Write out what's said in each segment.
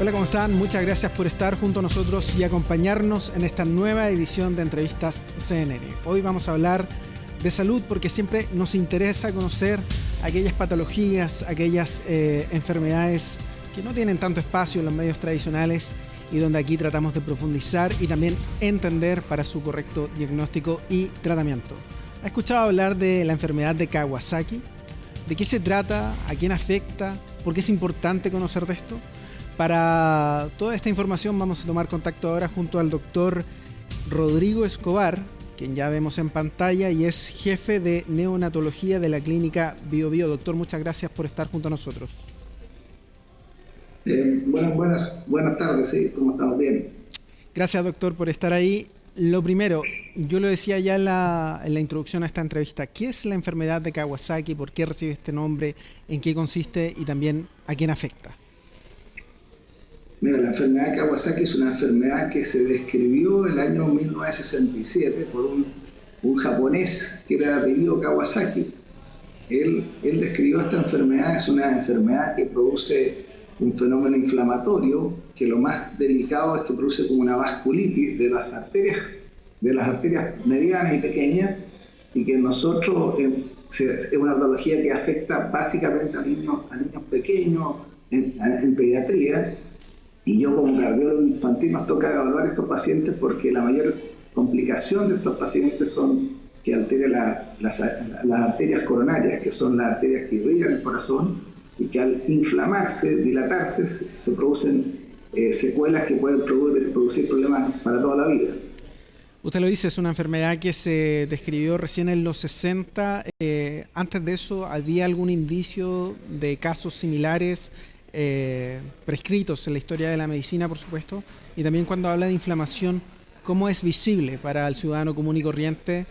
Hola, ¿cómo están? Muchas gracias por estar junto a nosotros y acompañarnos en esta nueva edición de Entrevistas CNN. Hoy vamos a hablar de salud porque siempre nos interesa conocer aquellas patologías, aquellas enfermedades que no tienen tanto espacio en los medios tradicionales y donde aquí tratamos de profundizar y también entender para su correcto diagnóstico y tratamiento. ¿Ha escuchado hablar de la enfermedad de Kawasaki? ¿De qué se trata? ¿A quién afecta? ¿Por qué es importante conocer de esto? Para toda esta información vamos a tomar contacto ahora junto al doctor Rodrigo Escobar, quien ya vemos en pantalla y es jefe de neonatología de la clínica BioBio. Doctor, muchas gracias por estar junto a nosotros. Buenas tardes, ¿sí? ¿Cómo estamos? Bien. Gracias, doctor, por estar ahí. Lo primero, yo lo decía ya en la introducción a esta entrevista, ¿qué es la enfermedad de Kawasaki? ¿Por qué recibe este nombre? ¿En qué consiste? Y también, ¿a quién afecta? Mira, la enfermedad de Kawasaki es una enfermedad que se describió en el año 1967 por un japonés que era de apellido Kawasaki. Él describió esta enfermedad, es una enfermedad que produce un fenómeno inflamatorio, que lo más delicado es que produce como una vasculitis de las arterias medianas y pequeñas, y que nosotros es una patología que afecta básicamente a niños pequeños en pediatría. Y yo como cardiólogo infantil nos toca evaluar a estos pacientes porque la mayor complicación de estos pacientes son que altera las arterias coronarias, que son las arterias que irrigan el corazón, y que al inflamarse, dilatarse, se producen secuelas que pueden producir problemas para toda la vida. Usted lo dice, es una enfermedad que se describió recién en los 60. Antes de eso, ¿había algún indicio de casos similares prescritos en la historia de la medicina, por supuesto? Y también cuando habla de inflamación, ¿cómo es visible para el ciudadano común y corriente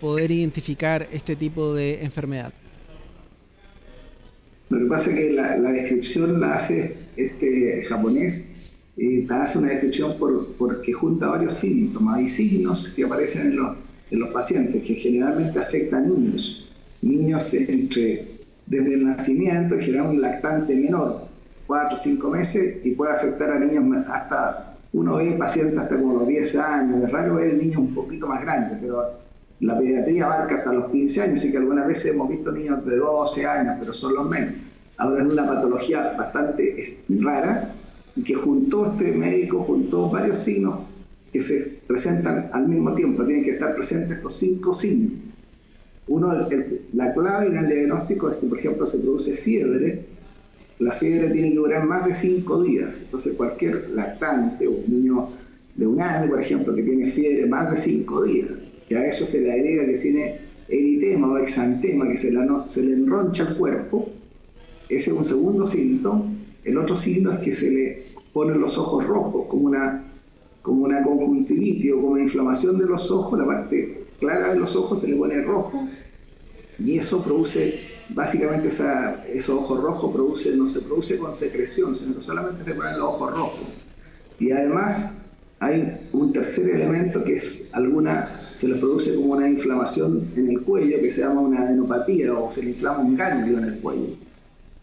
poder identificar este tipo de enfermedad? Lo que pasa es que la descripción la hace este japonés, hace una descripción porque junta varios síntomas. Hay signos que aparecen en los pacientes que generalmente afectan a niños desde el nacimiento, en general un lactante menor, 4 o 5 meses, y puede afectar a niños hasta, uno ve pacientes hasta como los 10 años, es raro ver niños un poquito más grandes, pero la pediatría abarca hasta los 15 años, así que algunas veces hemos visto niños de 12 años, pero son los menos. Ahora es una patología bastante rara, y que este médico juntó varios signos que se presentan al mismo tiempo, tienen que estar presentes estos 5 signos. La clave en el diagnóstico es que, por ejemplo, se produce fiebre. La fiebre tiene que durar más de 5 días, entonces cualquier lactante o un niño de 1 año, por ejemplo, que tiene fiebre más de 5 días, que a eso se le agrega que tiene eritema o exantema, que se le enroncha el cuerpo, ese es un segundo síntoma. El otro signo es que se le ponen los ojos rojos, como una conjuntivitis o como una inflamación de los ojos, la parte clara de los ojos se le pone rojo, y eso produce, básicamente esos ojos rojos no se produce con secreción, sino que solamente se ponen los ojos rojos. Y además hay un tercer elemento que es se le produce como una inflamación en el cuello que se llama una adenopatía, o se le inflama un ganglio en el cuello.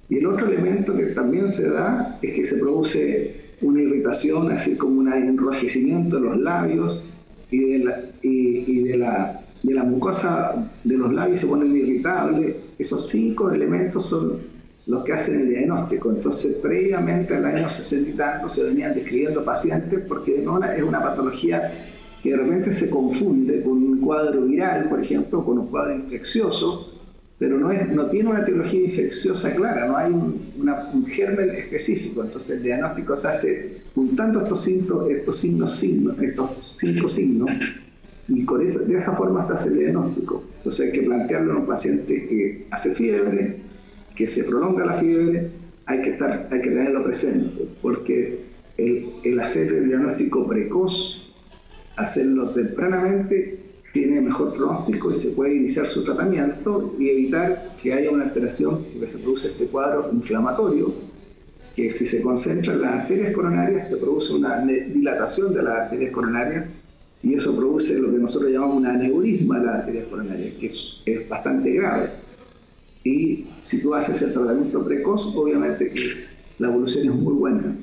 Y el otro elemento que también se da es que se produce una irritación, así como un enrojecimiento de los labios y de la mucosa de los labios se ponen irritables. Esos 5 elementos son los que hacen el diagnóstico. Entonces, previamente al año 60 y tanto se venían describiendo pacientes porque es una patología que de repente se confunde con un cuadro viral, por ejemplo, con un cuadro infeccioso, pero no tiene una etiología infecciosa clara, no hay un germen específico. Entonces el diagnóstico se hace juntando estos 5 signos, y de esa forma se hace el diagnóstico. Entonces hay que plantearlo en un paciente que hace fiebre, que se prolonga la fiebre, hay que tenerlo presente, porque el hacer el diagnóstico precoz, hacerlo tempranamente, tiene mejor pronóstico y se puede iniciar su tratamiento y evitar que haya una alteración, que se produce este cuadro inflamatorio, que si se concentra en las arterias coronarias, te produce una dilatación de las arterias coronarias, y eso produce lo que nosotros llamamos un aneurisma de las arterias coronarias, que es bastante grave. Y si tú haces el tratamiento precoz, obviamente que la evolución es muy buena.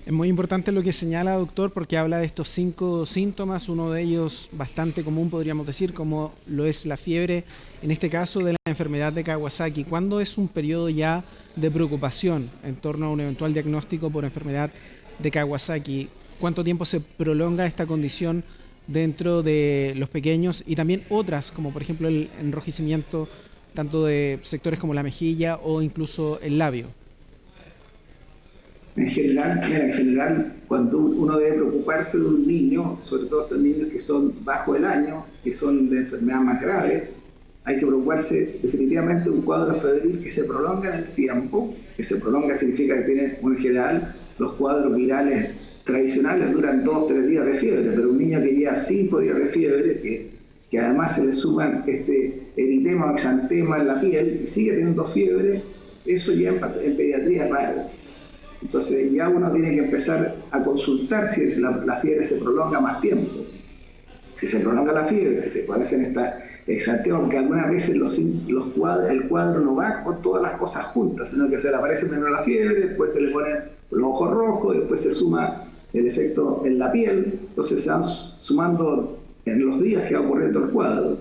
Es muy importante lo que señala, doctor, porque habla de estos 5 síntomas, uno de ellos bastante común, podríamos decir, como lo es la fiebre, en este caso de la enfermedad de Kawasaki. ¿Cuándo es un periodo ya de preocupación en torno a un eventual diagnóstico por enfermedad de Kawasaki? ¿Cuánto tiempo se prolonga esta condición dentro de los pequeños y también otras, como por ejemplo el enrojecimiento tanto de sectores como la mejilla o incluso el labio? En general, mira, en general, cuando uno debe preocuparse de un niño, sobre todo estos niños que son bajo el año, que son de enfermedad más grave, hay que preocuparse definitivamente de un cuadro febril que se prolonga en el tiempo. Que se prolonga significa que tiene, en general, los cuadros virales tradicionales duran 2-3 días de fiebre, pero un niño que lleva 5 días de fiebre, que además se le suman eritema o exantema en la piel y sigue teniendo fiebre, eso ya en pediatría es raro. Entonces ya uno tiene que empezar a consultar si la fiebre se prolonga más tiempo. Si se prolonga la fiebre, se parecen esta exantema, porque algunas veces el cuadro no va con todas las cosas juntas, sino que se le aparece primero la fiebre, después se le pone los ojos rojos, después se suma el efecto en la piel, entonces se van sumando en los días que va ocurriendo el cuadro.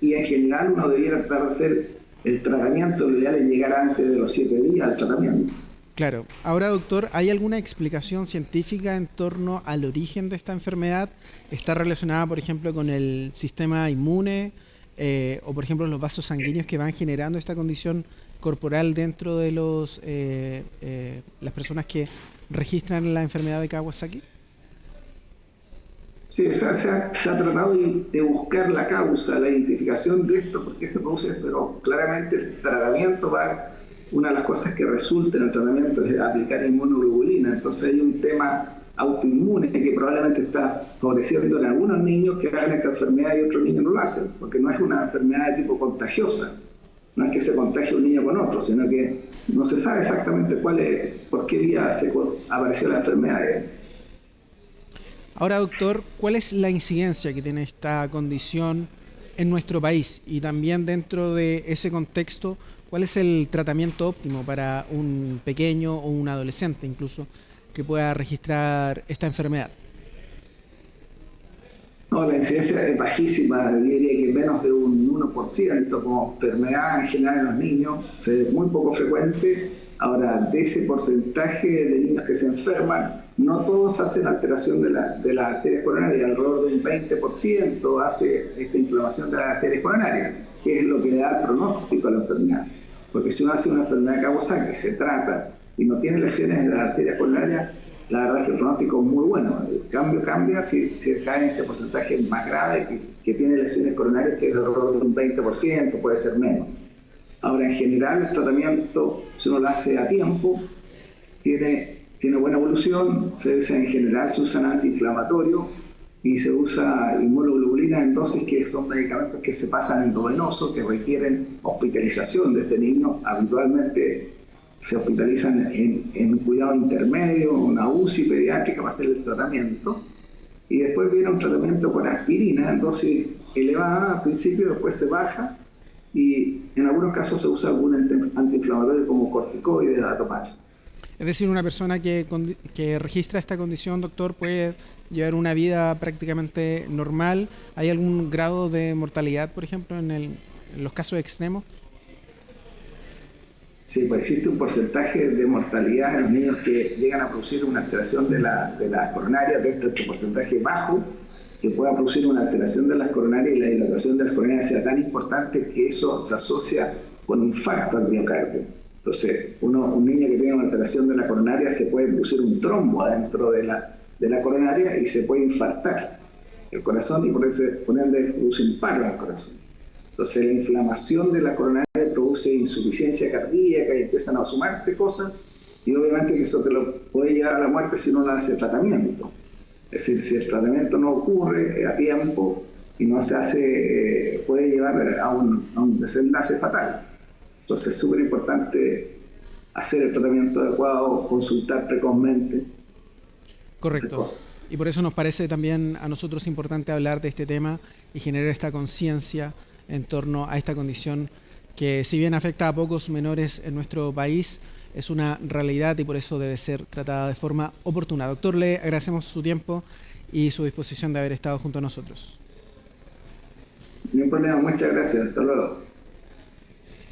Y en general uno debiera tratar de hacer el tratamiento, lo ideal es llegar antes de los 7 días al tratamiento. Claro. Ahora, doctor, ¿hay alguna explicación científica en torno al origen de esta enfermedad? ¿Está relacionada, por ejemplo, con el sistema inmune o, por ejemplo, los vasos sanguíneos que van generando esta condición corporal dentro de las personas que registran la enfermedad de Kawasaki? Sí, se ha tratado de buscar la causa, la identificación de esto, por qué se produce, pero claramente el tratamiento una de las cosas que resulta en el tratamiento es aplicar inmunoglobulina. Entonces hay un tema autoinmune que probablemente está favoreciendo en algunos niños que hagan esta enfermedad y otros niños no lo hacen, porque no es una enfermedad de tipo contagiosa. No es que se contagie un niño con otro, sino que no se sabe exactamente por qué vía apareció la enfermedad. Ahora, doctor, ¿cuál es la incidencia que tiene esta condición en nuestro país? Y también dentro de ese contexto, ¿cuál es el tratamiento óptimo para un pequeño o un adolescente incluso que pueda registrar esta enfermedad? No, la incidencia es bajísima, yo diría que menos de un 1%, como enfermedad en general en los niños, es muy poco frecuente. Ahora, de ese porcentaje de niños que se enferman, no todos hacen alteración de las arterias coronarias, alrededor de un 20% hace esta inflamación de las arterias coronarias, que es lo que da pronóstico a la enfermedad. Porque si uno hace una enfermedad de Kawasaki, se trata y no tiene lesiones de las arterias coronarias, la verdad es que el pronóstico es muy bueno. El cambio cambia si cae en este porcentaje más grave que tiene lesiones coronarias, que es alrededor de un 20%, puede ser menos. Ahora, en general, el tratamiento, si uno lo hace a tiempo, tiene buena evolución. En general se usan antiinflamatorios y se usa inmunoglobulina en dosis que son medicamentos que se pasan endovenoso, que requieren hospitalización de este niño. Habitualmente se hospitalizan en cuidado intermedio, una UCI pediátrica para hacer el tratamiento. Y después viene un tratamiento con aspirina en dosis elevada al principio, después se baja. Y en algunos casos se usa algún antiinflamatorio como corticoides a tomar. Es decir, una persona que registra esta condición, doctor, puede llevar una vida prácticamente normal. ¿Hay algún grado de mortalidad, por ejemplo, en los casos extremos? Sí, pues existe un porcentaje de mortalidad en los niños que llegan a producir una alteración de las coronarias, de este porcentaje bajo, que pueda producir una alteración de las coronarias y la dilatación de las coronarias sea tan importante que eso se asocia con infarto al miocardio. Entonces, un niño que tenga una alteración de la coronaria se puede producir un trombo adentro de la coronaria y se puede infartar el corazón y por ende produce un paro en el corazón. Entonces, la inflamación de la coronaria produce insuficiencia cardíaca y empiezan a sumarse cosas y obviamente que eso te lo puede llevar a la muerte si uno no hace tratamiento. Es decir, si el tratamiento no ocurre a tiempo y no se hace, puede llevar a un desenlace fatal. Entonces es súper importante hacer el tratamiento adecuado, consultar precozmente. Correcto. Y por eso nos parece también a nosotros importante hablar de este tema y generar esta conciencia en torno a esta condición que, si bien afecta a pocos menores en nuestro país, es una realidad y por eso debe ser tratada de forma oportuna. Doctor, le agradecemos su tiempo y su disposición de haber estado junto a nosotros. Ningún problema, muchas gracias, hasta luego.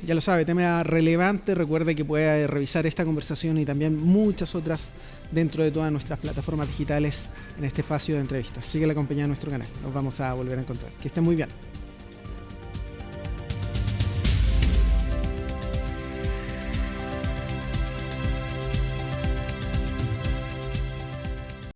Ya lo sabe, tema relevante. Recuerde que puede revisar esta conversación y también muchas otras dentro de todas nuestras plataformas digitales en este espacio de entrevistas. Sigue la compañía de nuestro canal. Nos vamos a volver a encontrar. Que estén muy bien.